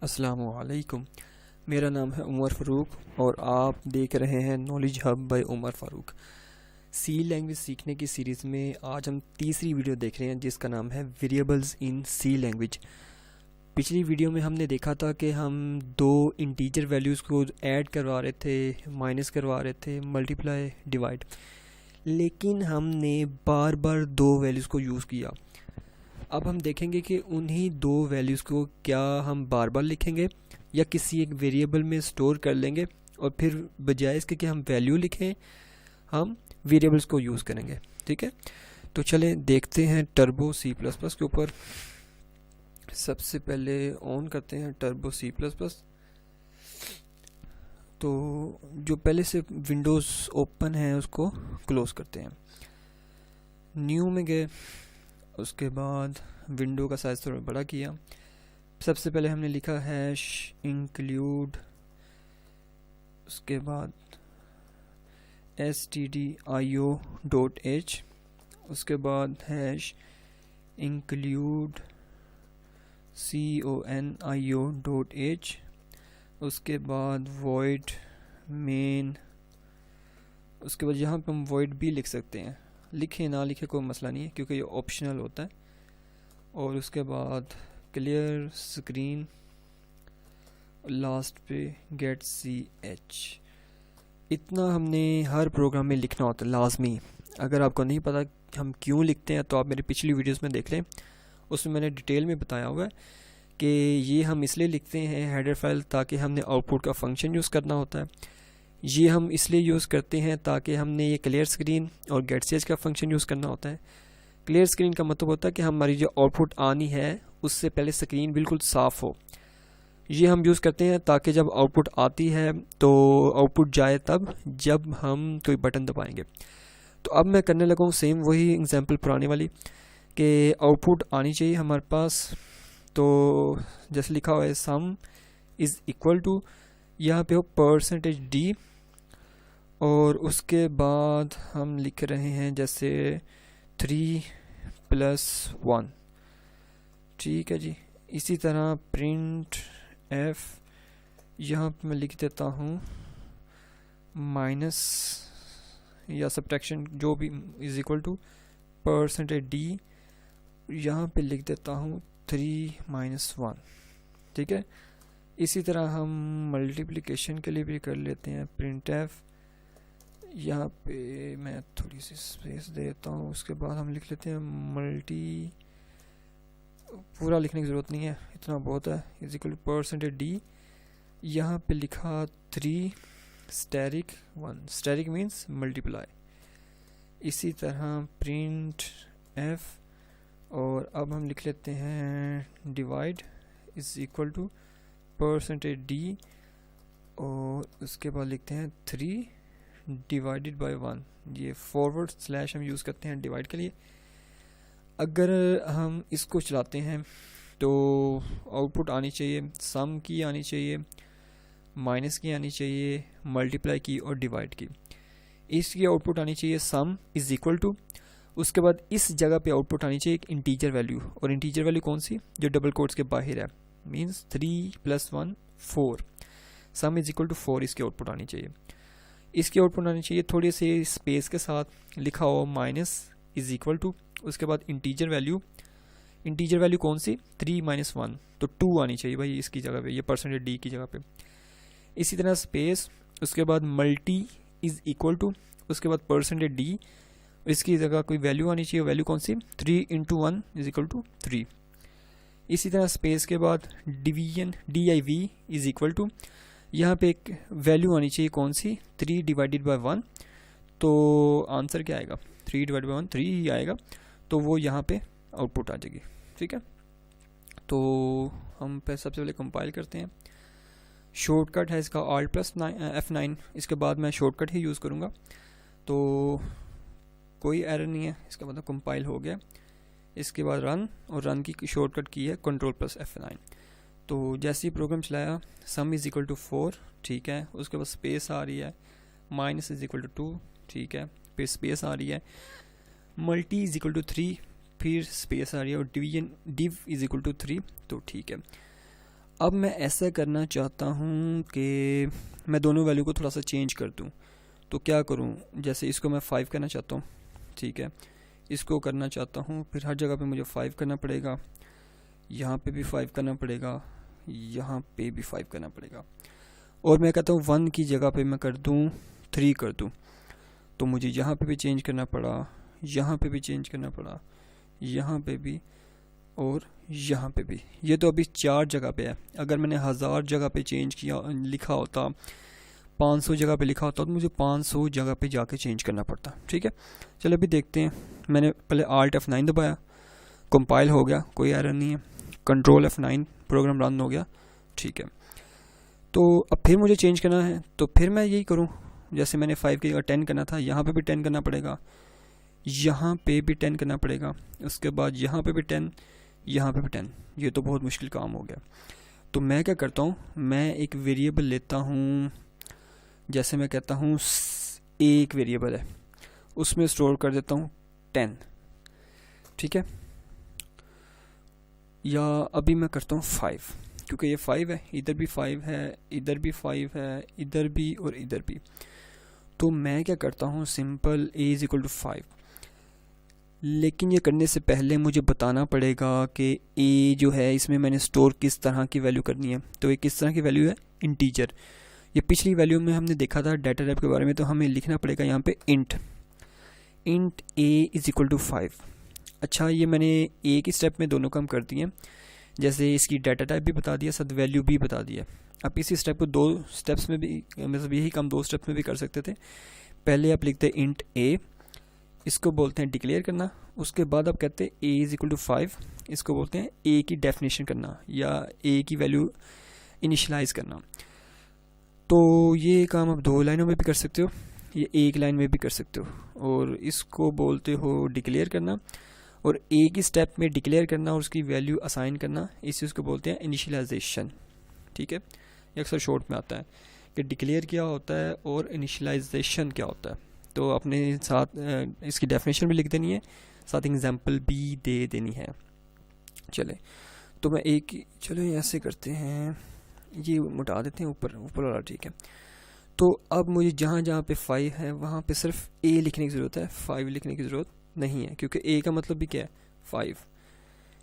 अस्सलामुअलैकुम। मेरा नाम है उमर फ़ारूक और आप देख रहे हैं knowledge hub by Umar Farooq. C language सीखने की सीरीज़ में आज हम तीसरी वीडियो देख रहे हैं जिसका नाम है वेरिएबल्स इन सी लैंग्वेज। पिछली वीडियो में हमने देखा था कि हम दो इंटीजर वैल्यूज़ को ऐड करवा रहे थे, माइनस करवा रहे थे, मल्टीप्लाई, डिवाइड, लेकिन हमने बार बार दो वैल्यूज़ को यूज़ किया। अब हम देखेंगे कि उन्हीं दो वैल्यूज़ को क्या हम बार बार लिखेंगे या किसी एक वेरिएबल में स्टोर कर लेंगे और फिर बजाय इसके कि हम वैल्यू लिखें हम वेरिएबल्स को यूज़ करेंगे। ठीक है, तो चलें देखते हैं टर्बो सी प्लस प्लस के ऊपर। सबसे पहले ऑन करते हैं टर्बो सी प्लस प्लस। तो जो पहले से विंडोज़ ओपन है उसको क्लोज़ करते हैं। न्यू में गए, उसके बाद विंडो का साइज़ थोड़ा बड़ा किया। सबसे पहले हमने लिखा हैश इंक्लूड, उसके बाद stdio.h, उसके बाद हैश इंक्लूड conio.h, उसके बाद void main, उसके बाद यहाँ पे हम void भी लिख सकते हैं, लिखे ना लिखे कोई मसला नहीं है क्योंकि ये ऑप्शनल होता है। और उसके बाद क्लियर स्क्रीन, लास्ट पे गेट ch। इतना हमने हर प्रोग्राम में लिखना होता है लाजमी। अगर आपको नहीं पता हम क्यों लिखते हैं तो आप मेरी पिछली वीडियोस में देख लें, उसमें मैंने डिटेल में बताया हुआ है कि ये हम इसलिए लिखते हैं हेडर फाइल ताकि हमने आउटपुट का फंक्शन यूज़ करना होता है। ये हम इसलिए यूज़ करते हैं ताकि हमने ये क्लियर स्क्रीन और गेट ch का फंक्शन यूज़ करना होता है। क्लियर स्क्रीन का मतलब होता है कि हमारी जो आउटपुट आनी है उससे पहले स्क्रीन बिल्कुल साफ़ हो। ये हम यूज़ करते हैं ताकि जब आउटपुट आती है तो आउटपुट जाए तब जब हम कोई बटन दबाएंगे। तो अब मैं करने लगा हूँ सेम वही एग्जांपल पुराने वाली कि आउटपुट आनी चाहिए हमारे पास। तो जैसे लिखा हुआ है सम इज़ इक्वल टू, यहाँ पे हो %d, और उसके बाद हम लिख रहे हैं जैसे 3+1। ठीक है जी। इसी तरह प्रिंट f, यहाँ पे मैं लिख देता हूँ माइनस या सब्ट्रैक्शन जो भी इज इक्वल टू %d, यहाँ पे लिख देता हूँ 3-1। ठीक है, इसी तरह हम मल्टीप्लिकेशन के लिए भी कर लेते हैं प्रिंट f, यहाँ पे मैं थोड़ी सी स्पेस देता हूँ। उसके बाद हम लिख लेते हैं मल्टी, पूरा लिखने की ज़रूरत नहीं है, इतना बहुत है, इज इक्वल टू %d, यहाँ पे लिखा 3 स्टैरिक 1, स्टैरिक मीन्स मल्टीप्लाई। इसी तरह प्रिंट f, और अब हम लिख लेते हैं divide is equal to %d, और उसके बाद लिखते हैं 3 डिवाइडेड बाय 1। ये फॉरवर्ड स्लैश हम यूज़ करते हैं डिवाइड के लिए। अगर हम इसको चलाते हैं तो आउटपुट आनी चाहिए सम की, आनी चाहिए माइनस की, आनी चाहिए मल्टीप्लाई की और डिवाइड की। इसकी आउटपुट आनी चाहिए सम इज़ इक्वल टू, उसके बाद इस जगह पे आउटपुट आनी चाहिए एक इंटीजर वैल्यू, और इंटीजर वैल्यू कौन सी, जो डबल कोट्स के बाहर है, means 3+1 4, sum is equal to 4 इसकी आउटपुट आनी चाहिए। इसकी आउटपुट आनी चाहिए थोड़ी सी स्पेस के साथ लिखा हो माइनस इज इक्वल टू, उसके बाद इंटीजर वैल्यू, इंटीजर वैल्यू कौन सी 3-1, तो 2 आनी चाहिए भाई इसकी जगह पे, ये %d की जगह पे। इसी तरह स्पेस, उसके बाद मल्टी इज इक्वल टू, उसके बाद %d, इसकी जगह कोई वैल्यू आनी चाहिए, वैल्यू कौन सी 3 × 1 इज इक्वल टू 3। इसी तरह स्पेस के बाद division div is equal to, यहाँ पे एक वैल्यू आनी चाहिए कौन सी 3 डिवाइडेड बाय 1, तो आंसर क्या आएगा 3 डिवाइडेड बाय 1 3 ही आएगा, तो वो यहाँ पे आउटपुट आ जाएगी। ठीक है, तो हम सबसे पहले कंपाइल करते हैं। शॉर्टकट है इसका Alt+F9, इसके बाद मैं शॉर्टकट ही यूज़ करूँगा, तो कोई एरर नहीं है, इसका मतलब कंपाइल हो गया। इसके बाद रन, और रन की शॉर्टकट की है Ctrl+F9। तो जैसे ही प्रोग्राम चलाया सम इज़ इक्वल टू 4, ठीक है, उसके बाद स्पेस आ रही है, माइनस इज इक्वल टू 2, ठीक है, फिर स्पेस आ रही है, मल्टी इज इक्वल टू 3, फिर स्पेस आ रही है, और division div is equal to 3, तो ठीक है। अब मैं ऐसा करना चाहता हूँ कि मैं दोनों वैल्यू को थोड़ा सा चेंज कर दूँ। तो क्या करूँ, जैसे इसको मैं 5 करना चाहता हूँ, ठीक है, इसको करना चाहता हूँ, फिर हर जगह पे मुझे 5 करना पड़ेगा, यहाँ पे भी 5 करना पड़ेगा, यहाँ पे भी 5 करना पड़ेगा, और मैं कहता हूँ 1 की जगह पे मैं कर दूँ 3 कर दूँ। तो मुझे यहाँ पे भी चेंज करना पड़ा, यहाँ पे भी चेंज करना पड़ा, यहाँ पे भी और यहाँ पे भी। ये तो अभी 4 जगह पे है। अगर मैंने 1000 जगह पे चेंज किया लिखा होता, 500 जगह पे लिखा होता, तो मुझे 500 जगह पे जाके चेंज करना पड़ता। ठीक है, चलो अभी देखते हैं। मैंने पहले Alt F9 दबाया, कंपाइल हो गया, कोई एरर नहीं है। कंट्रोल F9, प्रोग्राम रन हो गया। ठीक है, तो अब फिर मुझे चेंज करना है, तो फिर मैं यही करूँ, जैसे मैंने 5 की जगह 10 करना था, यहाँ पे भी 10 करना पड़ेगा, यहाँ पे भी 10 करना पड़ेगा, उसके बाद यहाँ पे भी 10, यहाँ पे भी 10। ये तो बहुत मुश्किल काम हो गया। तो मैं क्या करता हूँ, मैं एक वेरिएबल लेता हूँ, जैसे मैं कहता हूँ एक वेरिएबल है, उसमें स्टोर कर देता हूँ 10। ठीक है, या अभी मैं करता हूँ 5, क्योंकि ये 5 है, इधर भी 5 है, इधर भी 5 है, इधर भी और इधर भी। तो मैं क्या करता हूँ, simple a is equal to 5। लेकिन ये करने से पहले मुझे बताना पड़ेगा कि a जो है इसमें मैंने स्टोर किस तरह की वैल्यू करनी है। तो ये किस तरह की वैल्यू है, इंटीजर। ये पिछली वैल्यू में हमने देखा था डाटा टाइप के बारे में, तो हमें लिखना पड़ेगा यहाँ पे int a is equal to 5। अच्छा, ये मैंने एक ही स्टेप में दोनों काम कर दिए, जैसे इसकी डाटा टाइप भी बता दिया, साथ वैल्यू भी बता दिया। आप इसी स्टेप को 2 स्टेप्स में भी, मतलब यही काम 2 स्टेप्स में भी कर सकते थे। पहले आप लिखते हैं इंट a, इसको बोलते हैं डिक्लेयर करना। उसके बाद आप कहते हैं a इज इक्वल टू 5, इसको बोलते हैं a की डेफिनेशन करना या a की वैल्यू इनिशलाइज करना। तो ये काम आप 2 लाइनों में भी कर सकते हो, ये 1 लाइन में भी कर सकते हो, और इसको बोलते हो डिक्लेयर करना, और एक ही स्टेप में डिक्लेयर करना और उसकी वैल्यू असाइन करना, इस चीज़ को बोलते हैं इनिशियलाइजेशन। ठीक है, ये अक्सर शॉर्ट में आता है कि डिक्लेयर क्या होता है और इनिशियलाइजेशन क्या होता है। तो अपने साथ इसकी डेफिनेशन भी लिख देनी है, साथ एग्जांपल भी दे देनी है। चले, तो मैं चलो ऐसे करते हैं, ये मिटा देते हैं ऊपर वाला। ठीक है, तो अब मुझे जहाँ जहाँ पे 5 है वहाँ पे सिर्फ a लिखने की ज़रूरत है, 5 लिखने की ज़रूरत नहीं है, क्योंकि a का मतलब भी क्या है, 5।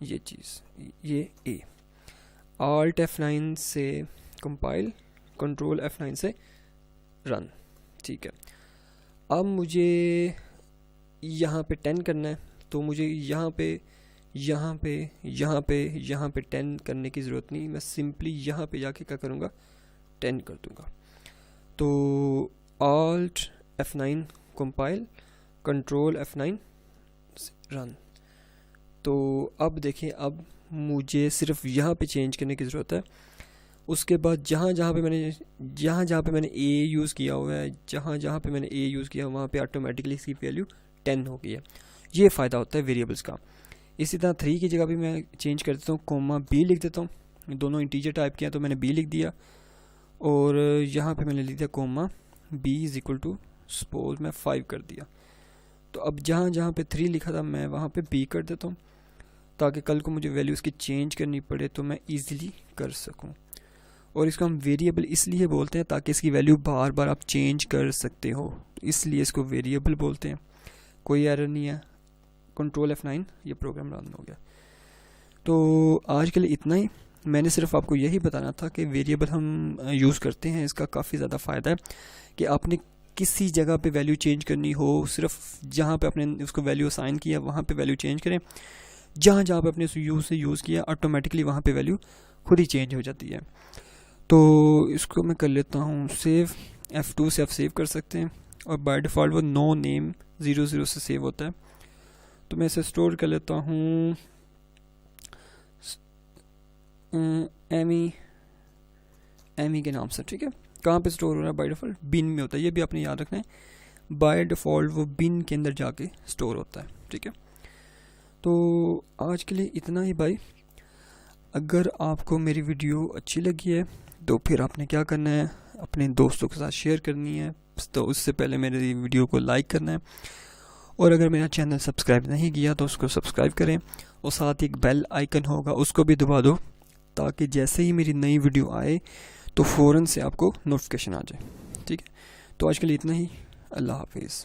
ये चीज़, ये a। Alt F9 से कंपाइल, कंट्रोल F9 से रन। ठीक है, अब मुझे यहाँ पे 10 करना है, तो मुझे यहाँ पे 10 करने की ज़रूरत नहीं, मैं सिंपली यहाँ पे जाके क्या करूँगा, 10 कर दूँगा। तो Alt F9 compile, control F9 run. तो अब देखिए, अब मुझे सिर्फ यहाँ पे चेंज करने की ज़रूरत है। उसके बाद जहाँ जहाँ पे मैंने a यूज़ किया हुआ है, जहाँ पे मैंने a यूज़ किया वहाँ पे ऑटोमेटिकली इसकी वैल्यू 10 हो गई है। ये फ़ायदा होता है वेरिएबल्स का। इसी तरह 3 की जगह भी मैं चेंज कर देता हूँ, कोमा b लिख देता हूँ। दोनों इंटीजर टाइप किया तो मैंने b लिख दिया, और यहाँ पे मैंने लिख दिया comma b is equal to, suppose मैं 5 कर दिया। तो अब जहाँ जहाँ पे 3 लिखा था मैं वहाँ पे b कर देता हूँ, ताकि कल को मुझे वैल्यू इसकी चेंज करनी पड़े तो मैं ईज़िली कर सकूँ। और इसको हम वेरिएबल इसलिए बोलते हैं ताकि इसकी वैल्यू बार बार आप चेंज कर सकते हो, इसलिए इसको वेरिएबल बोलते हैं। कोई एरर नहीं है। कंट्रोल F9, ये प्रोग्राम रन हो गया। तो आज के लिए इतना ही। मैंने सिर्फ आपको यही बताना था कि वेरिएबल हम यूज़ करते हैं, इसका काफ़ी ज़्यादा फ़ायदा है कि आपने किसी जगह पे वैल्यू चेंज करनी हो, सिर्फ जहाँ पे आपने उसको वैल्यू असाइन किया वहाँ पे वैल्यू चेंज करें। जहाँ जहाँ पे आपने यूज़ किया ऑटोमेटिकली वहाँ पे वैल्यू खुद ही चेंज हो जाती है। तो इसको मैं कर लेता हूँ सेव, F2 से आप सेव कर सकते हैं, और बाय डिफ़ॉल्ट वो नो नेम 00 से सेव होता है। तो मैं इसे स्टोर कर लेता हूँ एमी के नाम से। ठीक है, कहाँ पे स्टोर हो रहा है, बाय डिफ़ॉल्ट बिन में होता है, ये भी आपने याद रखना है। बाय डिफ़ॉल्ट वो बिन के अंदर जाके स्टोर होता है। ठीक है, तो आज के लिए इतना ही भाई। अगर आपको मेरी वीडियो अच्छी लगी है तो फिर आपने क्या करना है, अपने दोस्तों के साथ शेयर करनी है। तो उससे पहले मेरी वीडियो को लाइक करना है, और अगर मेरा चैनल सब्सक्राइब नहीं किया तो उसको सब्सक्राइब करें, और साथ ही एक बेल आइकन होगा उसको भी दबा दो, ताकि जैसे ही मेरी नई वीडियो आए तो फ़ौरन से आपको नोटिफिकेशन आ जाए। ठीक है, तो आज के लिए इतना ही। अल्लाह हाफिज़।